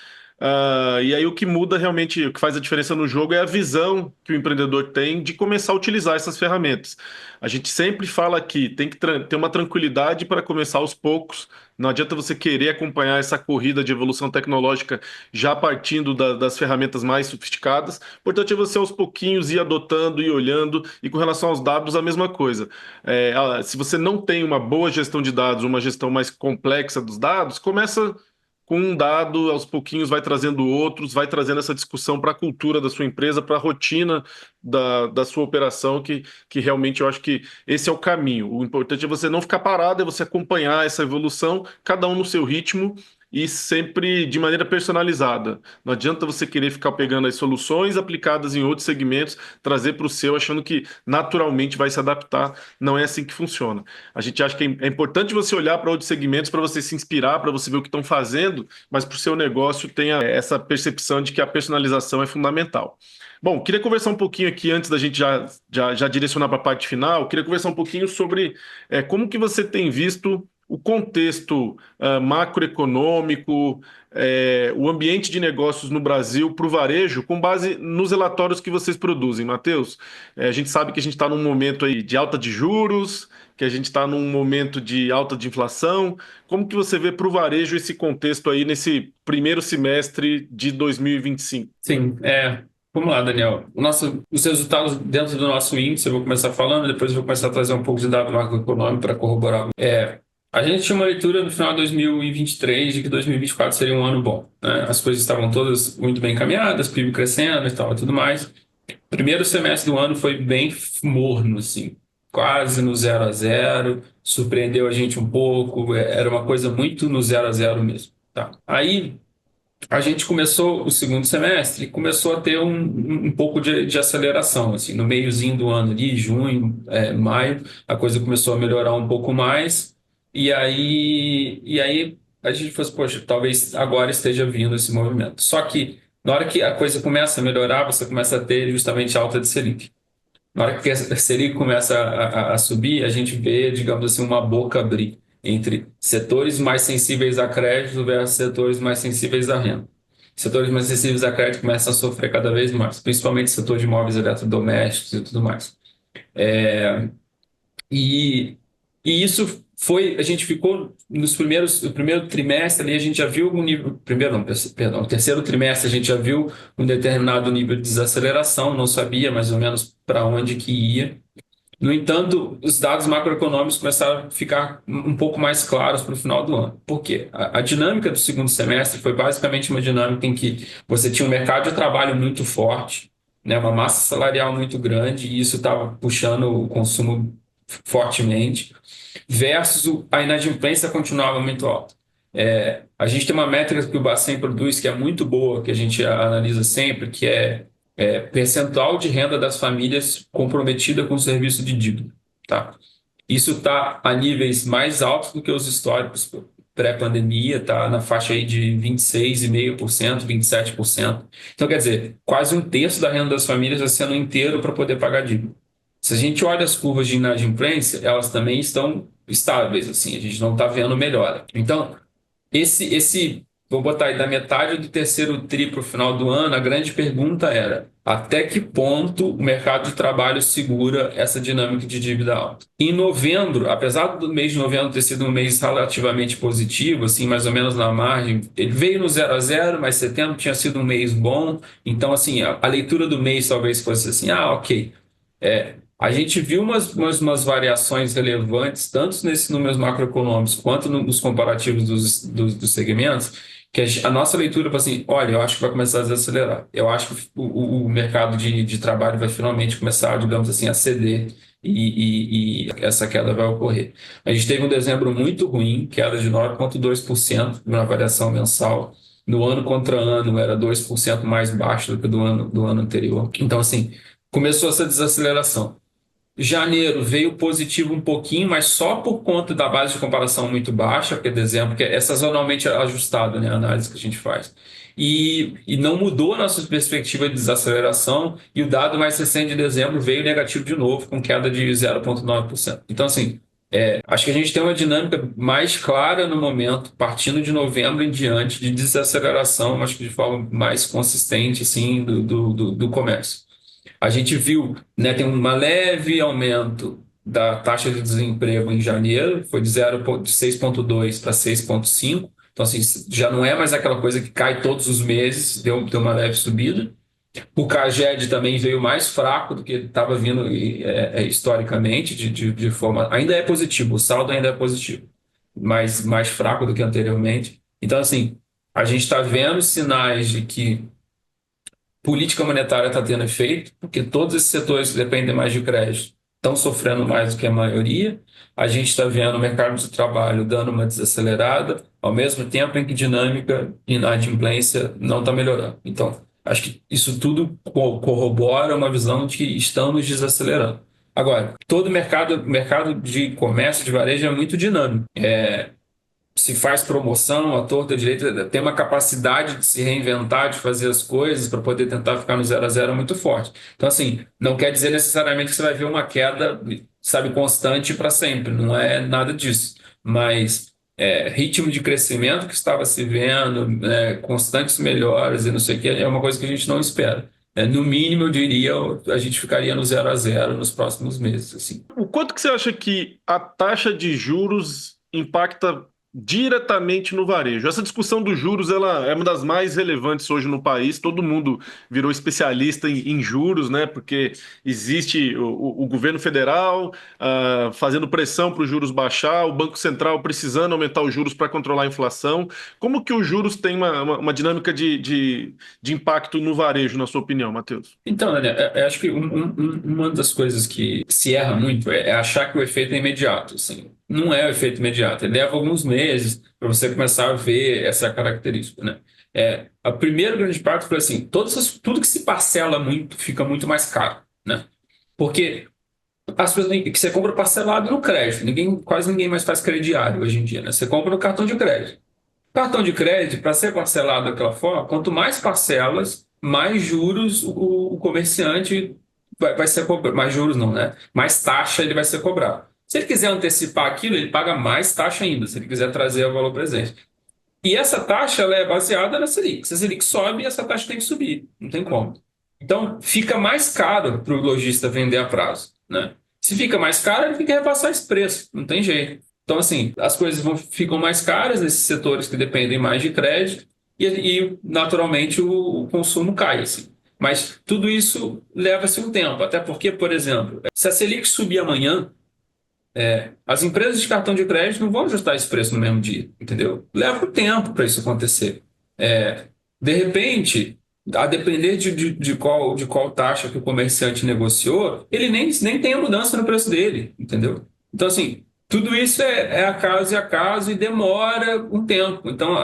E aí o que muda realmente, o que faz a diferença no jogo é a visão que o empreendedor tem de começar a utilizar essas ferramentas. A gente sempre fala que tem que ter uma tranquilidade para começar aos poucos. Não adianta você querer acompanhar essa corrida de evolução tecnológica já partindo das ferramentas mais sofisticadas. O importante é você aos pouquinhos ir adotando e olhando. E com relação aos dados, a mesma coisa. Se você não tem uma boa gestão de dados, uma gestão mais complexa dos dados, começa com um dado, aos pouquinhos vai trazendo outros, vai trazendo essa discussão para a cultura da sua empresa, para a rotina da sua operação, que realmente eu acho que esse é o caminho. O importante é você não ficar parado, é você acompanhar essa evolução, cada um no seu ritmo e sempre de maneira personalizada. Não adianta você querer ficar pegando as soluções aplicadas em outros segmentos, trazer para o seu, achando que naturalmente vai se adaptar. Não é assim que funciona. A gente acha que é importante você olhar para outros segmentos, para você se inspirar, para você ver o que estão fazendo, mas para o seu negócio tenha essa percepção de que a personalização é fundamental. Bom, queria conversar um pouquinho aqui, antes da gente já direcionar para a parte final, queria conversar um pouquinho sobre como que você tem visto o contexto macroeconômico, o ambiente de negócios no Brasil para o varejo, com base nos relatórios que vocês produzem, Matheus. A gente sabe que a gente está num momento aí de alta de juros, que a gente está num momento de alta de inflação. Como que você vê para o varejo esse contexto aí nesse primeiro semestre de 2025? Sim, vamos lá, Daniel. Os resultados dentro do nosso índice, eu vou começar falando, depois eu vou começar a trazer um pouco de dado macroeconômico para corroborar. A gente tinha uma leitura no final de 2023 de que 2024 seria um ano bom, né? As coisas estavam todas muito bem encaminhadas, PIB crescendo e tal e tudo mais. Primeiro semestre do ano foi bem morno, assim, quase no 0 a 0, surpreendeu a gente um pouco, era uma coisa muito no 0 a 0 mesmo, tá? Aí a gente começou o segundo semestre e começou a ter um pouco de aceleração, assim, no meiozinho do ano ali, junho, maio, a coisa começou a melhorar um pouco mais. E aí a gente falou assim, poxa, talvez agora esteja vindo esse movimento. Só que na hora que a coisa começa a melhorar, você começa a ter justamente alta de Selic. Na hora que a Selic começa a subir, a gente vê, digamos assim, uma boca abrir entre setores mais sensíveis a crédito versus setores mais sensíveis à renda. Setores mais sensíveis a crédito começam a sofrer cada vez mais, principalmente o setor de imóveis eletrodomésticos e tudo mais. E isso foi, a gente ficou no primeiro trimestre ali, a gente já viu um nível, o terceiro trimestre a gente já viu um determinado nível de desaceleração, não sabia mais ou menos para onde que ia. No entanto, os dados macroeconômicos começaram a ficar um pouco mais claros para o final do ano. Por quê? A dinâmica do segundo semestre foi basicamente uma dinâmica em que você tinha um mercado de trabalho muito forte, né, uma massa salarial muito grande, e isso estava puxando o consumo fortemente, versus a inadimplência continuava muito alta. A gente tem uma métrica que o Bacen produz que é muito boa, que a gente analisa sempre, que é percentual de renda das famílias comprometida com o serviço de dívida. Tá? Isso está a níveis mais altos do que os históricos pré-pandemia, está na faixa aí de 26,5%, 27%. Então, quer dizer, quase um terço da renda das famílias vai sendo inteiro para poder pagar dívida. Se a gente olha as curvas de inadimplência, elas também estão estáveis, assim, a gente não está vendo melhora. Então, vou botar aí da metade do terceiro tri para o final do ano, a grande pergunta era até que ponto o mercado de trabalho segura essa dinâmica de dívida alta. Em novembro, apesar do mês de novembro ter sido um mês relativamente positivo, assim, mais ou menos na margem, ele veio no 0 a 0, mas setembro tinha sido um mês bom, então assim, a leitura do mês talvez fosse assim, ok, a gente viu umas variações relevantes, tanto nesses números macroeconômicos quanto nos comparativos dos segmentos, que a nossa leitura foi assim, olha, eu acho que vai começar a desacelerar. Eu acho que o mercado de trabalho vai finalmente começar, digamos assim, a ceder e essa queda vai ocorrer. A gente teve um dezembro muito ruim, queda de 9,2% na variação mensal. No ano contra ano era 2% mais baixo do que do ano anterior. Então, assim, começou essa desaceleração. Janeiro veio positivo um pouquinho, mas só por conta da base de comparação muito baixa, porque dezembro, que é sazonalmente ajustada, né, a análise que a gente faz. E não mudou a nossa perspectiva de desaceleração, e o dado mais recente de dezembro veio negativo de novo, com queda de 0,9%. Então, assim, Acho que a gente tem uma dinâmica mais clara no momento, partindo de novembro em diante, de desaceleração, acho que de forma mais consistente, assim, do comércio. A gente viu, né, tem um leve aumento da taxa de desemprego em janeiro, foi de 6,2 para 6,5. Então, assim, já não é mais aquela coisa que cai todos os meses, deu uma leve subida. O CAGED também veio mais fraco do que estava vindo historicamente, de forma. Ainda é positivo, o saldo ainda é positivo, mas mais fraco do que anteriormente. Então, assim, a gente está vendo sinais de que política monetária está tendo efeito, porque todos esses setores que dependem mais de crédito estão sofrendo mais do que a maioria. A gente está vendo o mercado de trabalho dando uma desacelerada, ao mesmo tempo em que dinâmica e inadimplência não está melhorando. Então, acho que isso tudo corrobora uma visão de que estamos desacelerando. Agora, todo mercado de comércio, de varejo é muito dinâmico. Se faz promoção, à torta direita, tem uma capacidade de se reinventar, de fazer as coisas para poder tentar ficar no 0 a 0 muito forte. Então, assim, não quer dizer necessariamente que você vai ver uma queda, sabe, constante para sempre, não é nada disso. Mas ritmo de crescimento que estava se vendo, constantes melhoras e não sei o que, é uma coisa que a gente não espera. No mínimo, eu diria, a gente ficaria no 0 a 0 nos próximos meses, assim. O quanto que você acha que a taxa de juros impacta diretamente no varejo? Essa discussão dos juros, ela é uma das mais relevantes hoje no país. Todo mundo virou especialista em juros, né? Porque existe o governo federal fazendo pressão para os juros baixar, o Banco Central precisando aumentar os juros para controlar a inflação. Como que os juros têm uma dinâmica de impacto no varejo, na sua opinião, Matheus? Então, Daniel, eu acho que uma das coisas que se erra muito é achar que o efeito é imediato. Assim. Não é o efeito imediato. Ele leva alguns meses para você começar a ver essa característica, né? A primeira grande parte foi assim, tudo que se parcela muito fica muito mais caro, né? Porque as coisas que você compra parcelado no crédito. Quase ninguém mais faz crediário hoje em dia, né? Você compra no cartão de crédito. Cartão de crédito, para ser parcelado daquela forma, quanto mais parcelas, mais juros o comerciante vai ser cobrado. Mais juros não, né? Mais taxa ele vai ser cobrado. Se ele quiser antecipar aquilo, ele paga mais taxa ainda, se ele quiser trazer o valor presente. E essa taxa ela é baseada na Selic. Se a Selic sobe, essa taxa tem que subir. Não tem como. Então, fica mais caro para o lojista vender a prazo, né? Se fica mais caro, ele tem que repassar esse preço. Não tem jeito. Então, assim, as coisas ficam mais caras nesses setores que dependem mais de crédito naturalmente, o consumo cai, assim. Mas tudo isso leva-se um tempo. Até porque, por exemplo, se a Selic subir amanhã, as empresas de cartão de crédito não vão ajustar esse preço no mesmo dia, entendeu? Leva um tempo para isso acontecer. De repente, a depender de qual taxa que o comerciante negociou, ele nem tem a mudança no preço dele, entendeu? Então, assim, tudo isso é a caso e demora um tempo. Então,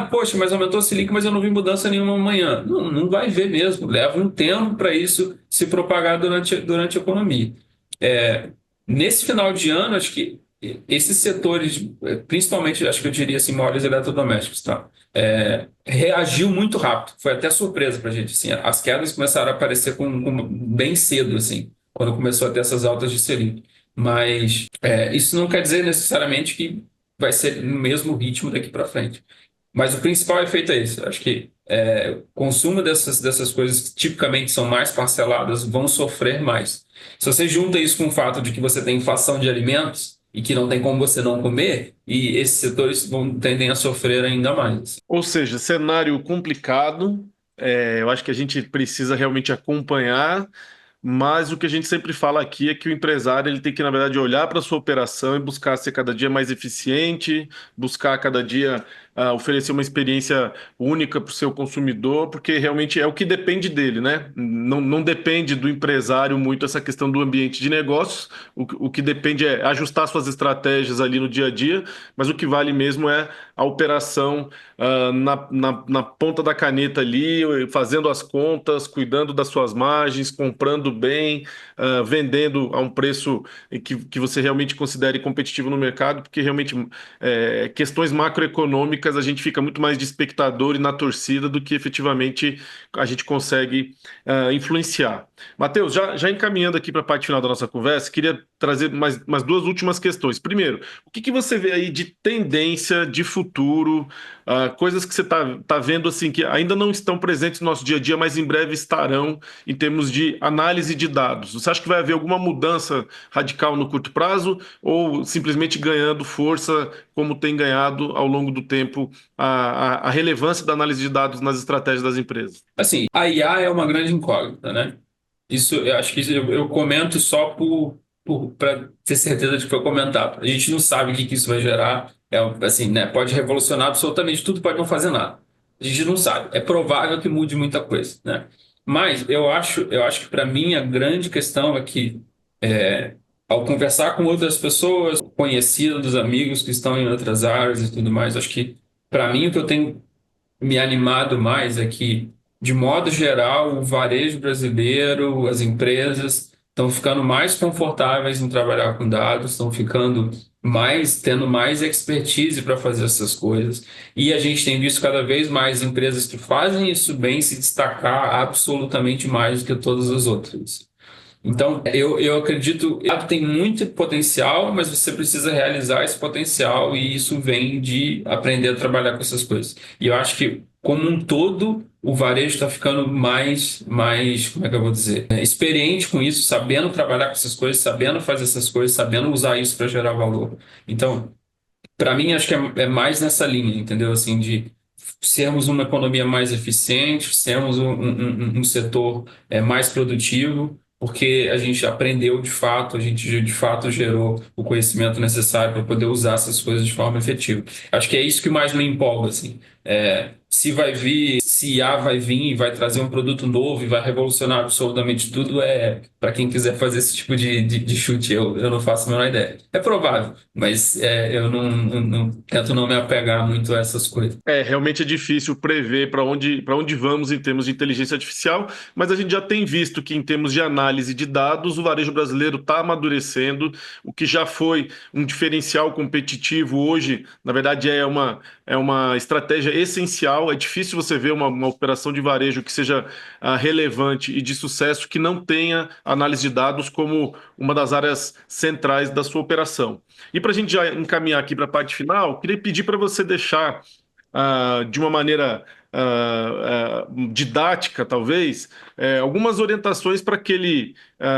poxa, mas aumentou a Selic, mas eu não vi mudança nenhuma amanhã. Não, não vai ver mesmo. Leva um tempo para isso se propagar durante a economia. Nesse final de ano, acho que esses setores, principalmente, acho que eu diria assim, móveis eletrodomésticos, tá? Reagiu muito rápido. Foi até surpresa para a gente. Assim, as quedas começaram a aparecer bem cedo, assim, quando começou a ter essas altas de Selic. Mas isso não quer dizer necessariamente que vai ser no mesmo ritmo daqui para frente. Mas o principal efeito é esse. Acho que o consumo dessas coisas que tipicamente são mais parceladas vão sofrer mais. Se você junta isso com o fato de que você tem inflação de alimentos e que não tem como você não comer, e esses setores tendem a sofrer ainda mais. Ou seja, cenário complicado. Eu acho que a gente precisa realmente acompanhar, mas o que a gente sempre fala aqui é que o empresário ele tem que, na verdade, olhar para a sua operação e buscar ser cada dia mais eficiente, buscar cada dia oferecer uma experiência única para o seu consumidor, porque realmente é o que depende dele, né? Não depende do empresário muito essa questão do ambiente de negócios, o que depende é ajustar suas estratégias ali no dia a dia, mas o que vale mesmo é a operação na ponta da caneta ali, fazendo as contas, cuidando das suas margens, comprando bem, vendendo a um preço que você realmente considere competitivo no mercado, porque realmente questões macroeconômicas polêmicas, a gente fica muito mais de espectador e na torcida do que efetivamente a gente consegue influenciar. Matheus, já encaminhando aqui para a parte final da nossa conversa, queria trazer mais duas últimas questões. Primeiro, o que você vê aí de tendência, de futuro, coisas que você tá vendo assim que ainda não estão presentes no nosso dia a dia, mas em breve estarão em termos de análise de dados? Você acha que vai haver alguma mudança radical no curto prazo ou simplesmente ganhando força, como tem ganhado ao longo do tempo a relevância da análise de dados nas estratégias das empresas? Assim, a IA é uma grande incógnita, né? Isso, eu acho que eu comento só para ter certeza de que foi comentado. A gente não sabe o que isso vai gerar. Assim, né? Pode revolucionar absolutamente tudo, pode não fazer nada. A gente não sabe. É provável que mude muita coisa, né? Mas eu acho que para mim a grande questão é que ao conversar com outras pessoas, conhecidos, amigos que estão em outras áreas e tudo mais, acho que para mim o que eu tenho me animado mais é que, de modo geral, o varejo brasileiro, as empresas estão ficando mais confortáveis em trabalhar com dados, estão ficando tendo mais expertise para fazer essas coisas. E a gente tem visto cada vez mais empresas que fazem isso bem se destacar absolutamente mais do que todas as outras. Então, eu acredito que tem muito potencial, mas você precisa realizar esse potencial e isso vem de aprender a trabalhar com essas coisas. E eu acho que, como um todo, o varejo está ficando mais, como é que eu vou dizer, experiente com isso, sabendo trabalhar com essas coisas, sabendo fazer essas coisas, sabendo usar isso para gerar valor. Então, para mim, acho que é mais nessa linha, entendeu? Assim, de sermos uma economia mais eficiente, sermos um setor mais produtivo, porque a gente aprendeu de fato, a gente de fato gerou o conhecimento necessário para poder usar essas coisas de forma efetiva. Acho que é isso que mais me empolga, assim. Se IA vai vir e vai trazer um produto novo e vai revolucionar absolutamente tudo, para quem quiser fazer esse tipo de chute, eu não faço a menor ideia. É provável, mas eu tento não me apegar muito a essas coisas. Realmente é difícil prever para onde vamos em termos de inteligência artificial, mas a gente já tem visto que, em termos de análise de dados, o varejo brasileiro está amadurecendo. O que já foi um diferencial competitivo hoje, na verdade, é uma estratégia essencial. É difícil você ver uma operação de varejo que seja relevante e de sucesso que não tenha análise de dados como uma das áreas centrais da sua operação. E para a gente já encaminhar aqui para a parte final, queria pedir para você deixar de uma maneira didática, talvez, algumas orientações para aquele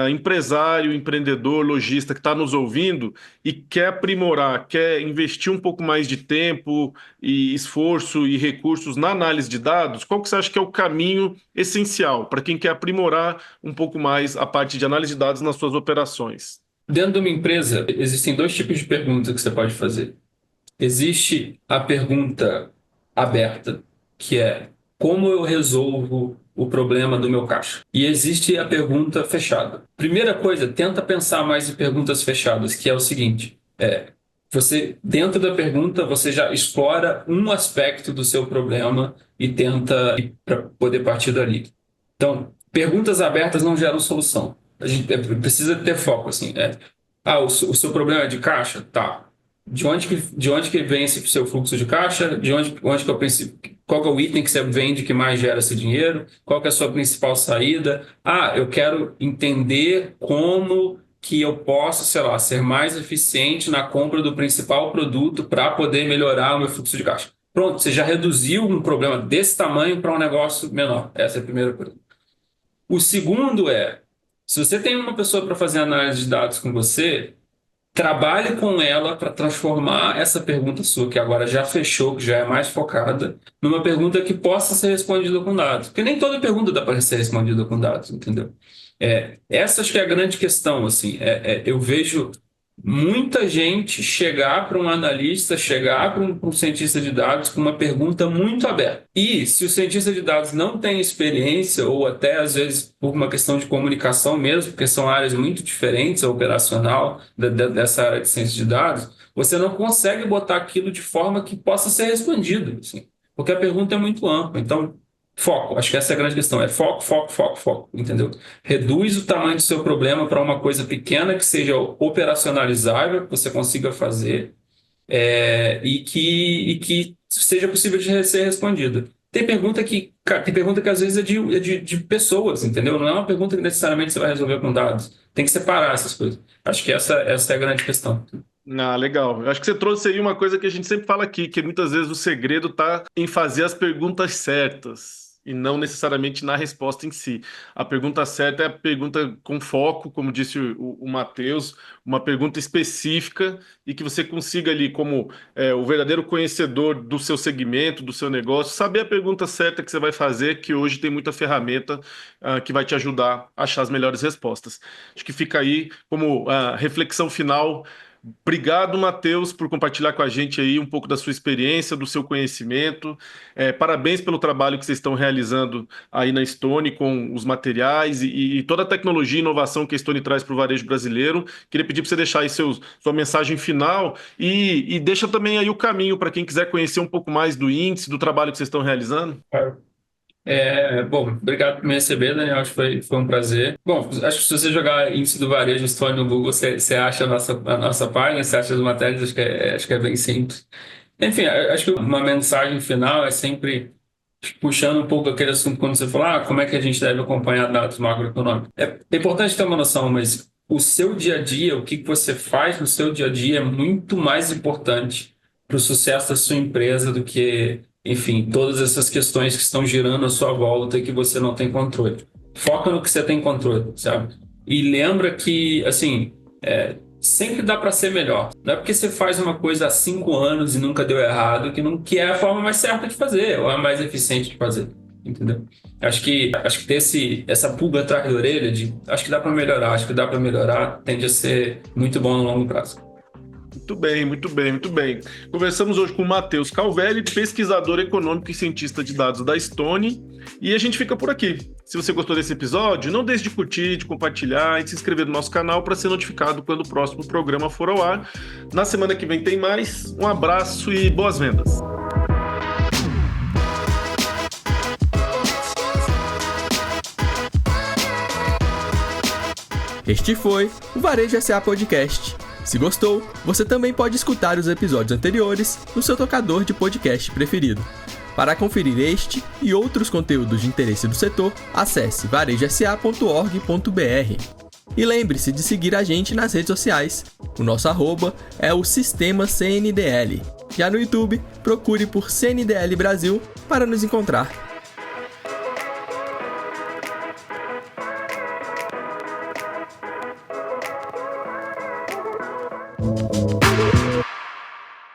empresário, empreendedor, lojista que está nos ouvindo e quer aprimorar, quer investir um pouco mais de tempo e esforço e recursos na análise de dados. Qual que você acha que é o caminho essencial para quem quer aprimorar um pouco mais a parte de análise de dados nas suas operações? Dentro de uma empresa, existem dois tipos de perguntas que você pode fazer. Existe a pergunta aberta, que é como eu resolvo o problema do meu caixa? E existe a pergunta fechada. Primeira coisa, tenta pensar mais em perguntas fechadas, que é o seguinte, você, dentro da pergunta, você já explora um aspecto do seu problema e tenta para poder partir dali. Então, perguntas abertas não geram solução. A gente precisa ter foco, assim. O seu problema é de caixa? Tá. De onde que vem esse seu fluxo de caixa? Onde que eu penso, qual que é o item que você vende que mais gera esse dinheiro? Qual que é a sua principal saída? Eu quero entender como que eu posso, sei lá, ser mais eficiente na compra do principal produto para poder melhorar o meu fluxo de caixa. Pronto, você já reduziu um problema desse tamanho para um negócio menor. Essa é a primeira coisa. O segundo se você tem uma pessoa para fazer análise de dados com você, trabalhe com ela para transformar essa pergunta sua, que agora já fechou, que já é mais focada, numa pergunta que possa ser respondida com dados. Porque nem toda pergunta dá para ser respondida com dados, entendeu? Essa acho que é a grande questão, assim. Eu vejo muita gente chegar para um analista, chegar para um cientista de dados com uma pergunta muito aberta. E se o cientista de dados não tem experiência, ou até às vezes por uma questão de comunicação mesmo, porque são áreas muito diferentes, a operacional dessa área de ciência de dados, você não consegue botar aquilo de forma que possa ser respondido, assim, porque a pergunta é muito ampla. Então, foco, acho que essa é a grande questão, foco, entendeu? Reduz o tamanho do seu problema para uma coisa pequena que seja operacionalizável, que você consiga fazer, e que seja possível de ser respondido. Tem pergunta que às vezes é de pessoas, entendeu? Não é uma pergunta que necessariamente você vai resolver com dados. Tem que separar essas coisas. Acho que essa é a grande questão. Ah, legal. Eu acho que você trouxe aí uma coisa que a gente sempre fala aqui, que muitas vezes o segredo está em fazer as perguntas certas e não necessariamente na resposta em si. A pergunta certa é a pergunta com foco, como disse o Matheus, uma pergunta específica e que você consiga ali, como o verdadeiro conhecedor do seu segmento, do seu negócio, saber a pergunta certa que você vai fazer, que hoje tem muita ferramenta que vai te ajudar a achar as melhores respostas. Acho que fica aí como reflexão final. Obrigado, Matheus, por compartilhar com a gente aí um pouco da sua experiência, do seu conhecimento. Parabéns pelo trabalho que vocês estão realizando aí na Stone com os materiais e toda a tecnologia e inovação que a Stone traz para o varejo brasileiro. Queria pedir para você deixar aí sua mensagem final e deixa também aí o caminho para quem quiser conhecer um pouco mais do índice, do trabalho que vocês estão realizando. Bom, obrigado por me receber, Daniel. Acho que foi um prazer. Bom, acho que se você jogar índice do varejo Stone no Google, você acha a nossa página, você acha as matérias, acho que é bem simples. Enfim, acho que uma mensagem final é sempre puxando um pouco aquele assunto quando você fala, como é que a gente deve acompanhar dados macroeconômicos. É importante ter uma noção, mas o seu dia a dia, o que você faz no seu dia a dia é muito mais importante para o sucesso da sua empresa do que, enfim, todas essas questões que estão girando à sua volta e que você não tem controle. Foca no que você tem controle, sabe? E lembra que, assim, sempre dá para ser melhor. Não é porque você faz uma coisa há 5 anos e nunca deu errado que é a forma mais certa de fazer ou a mais eficiente de fazer, entendeu? Acho que ter essa pulga atrás da orelha acho que dá para melhorar, tende a ser muito bom no longo prazo. Muito bem, muito bem, muito bem. Conversamos hoje com o Matheus Calvelli, pesquisador econômico e cientista de dados da Stone, e a gente fica por aqui. Se você gostou desse episódio, não deixe de curtir, de compartilhar e de se inscrever no nosso canal para ser notificado quando o próximo programa for ao ar. Na semana que vem tem mais. Um abraço e boas vendas. Este foi o Varejo SA Podcast. Se gostou, você também pode escutar os episódios anteriores no seu tocador de podcast preferido. Para conferir este e outros conteúdos de interesse do setor, acesse varejosa.org.br. E lembre-se de seguir a gente nas redes sociais. O nosso @ é o Sistema CNDL. Já no YouTube, procure por CNDL Brasil para nos encontrar.